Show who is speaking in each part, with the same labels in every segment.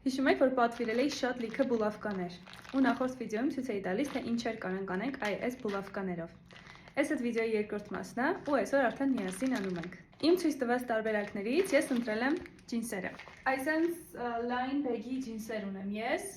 Speaker 1: Հիշում եք, որ պատվիրել էի շատ լիքը բուլավկաներ ու նախորդ վիդեոյում ցույց էի տալիս, թե ինչեր կարանք անենք այս բուլավկաներով։ Այս այդ վիդեոյի երկրորդ մասն է ու այսօր արդեն միասին անում ենք։ Իմ ցույց տված տարբերակներից ես ընտրել եմ ջինսերը։ Այսպես լայն բեգի ջինսեր ունեմ ես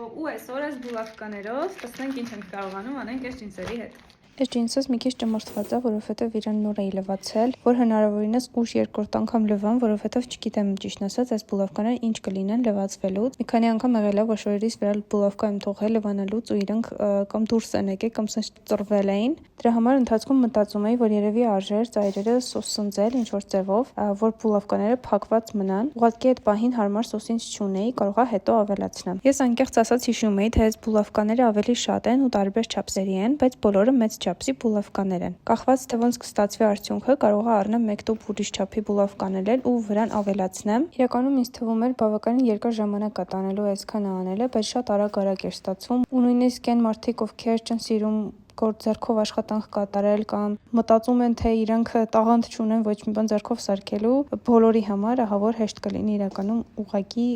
Speaker 1: ու այսօր այս բուլավկաներով տեսնենք ինչ ենք կարողանում անենք այս ջինսերի հետ։
Speaker 2: Այս ջինսս մի քիչ ճմրթված է, որովհետև իրան նոր էի լվացել, որ հնարավորինս ուշ երկրորդ անգամ լվամ, որովհետև չգիտեմ ճիշտն ասած, այս բուլավկաները ինչ կլինեն լվացվելուց։ Մի քանի անգամ եղել է, որ շորերից վրա բուլավկա եմ թողել լվանալուց ու իրանք կամ դուրս են եկել, կամ ծռվել էին։ Դրա համար ընթացքում մտածում էի, որ երևի արժեր ծայրերը սոուսնձել ինչ որ ձևով, որ բուլավկաները փակված մնան։ Ուղղակի այդ պահին հարմար սոսինչ չունեի, կարողա հետո ավելացնեմ։ Ես անկեղծ ասած հիշում էի, թե այս բուլավկաները ավելի շատ են ու տարբեր չափսերի են, բայց բոլորը մեծ չափսի բուլավկաներ են։ Կախված թե ոնց կստացվի արդյունքը, կարող է առնեմ մեկ տուփ ուրիշ չափի բուլավկաներ ու վրան ավելացնեմ։ Իրականում ինձ թվում էր բավականին երկար ժամանակ է տանելու այսքանը անելը, բայց շատ արագ էր ստացվում։ Ու նույնիսկ այն մարդիկ, ովքեր չեն սիրում ձեռքով աշխատանք կատարել կամ մտածում են, թե իրանք տաղանդ չունեն ոչ մի բան ձեռքով սարքելու, բոլորի համար ահավոր հեշտ կլինի իրականում ուղղակի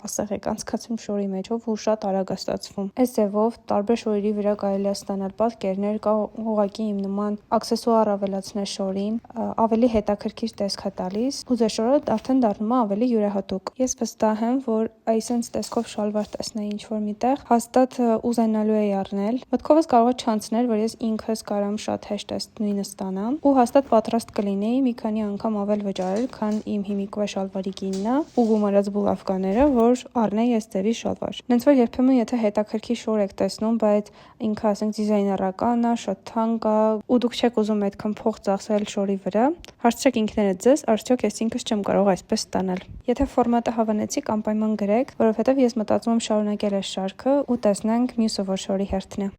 Speaker 2: ասեղ եք անցկացում շորի մեջով ու շատ արագ է ստացվում։ Այս ձևով տարբեր շորերի վրա կարելի է ստանալ պատկերներ, կա ուղղակի իմ նման աքսեսուար ավելացնել շորին, ավելի հետաքրքիր տեսք է տալիս ու ձեր շորը արդեն դառնում է ավելի յուրահատուկ։ Ես վստահ եմ, որ այսպես տեսքով շալվար տեսնեի ինչ որ միտեղ, հաստատ ուզենալու էի առնել։ Մտքովս կարող է չանցներ, որ ես ինքս կարամ շատ հեշտ այս նույնը ստանամ ու հաստատ պատրաստ կլինեի մի քանի անգամ ավել վճարել, քան իմ հիմիկվա շալվարի գինն է ու գումարած բուլավկաները, որ առնեի այս ձևի շալվար։ Հենց որ երբեմն եթե հետաքրքիր շոր եք տեսնում, բայց ինքը ասենք դիզայներական է, շատ թանկ է ու դուք չեք ուզում այդքան փող ծախսել շորի վրա, հարցրեք ինքներդ ձեզ, արդյոք ես ինքս չեմ կարող այսպես ստանալ։ Եթե ֆորմատը հավանեցիք, անպայման գրեք, որովհետև ես մտածում եմ շարունակել այս շարքը ու տեսնենք մյուսը որ շորի հերթն է։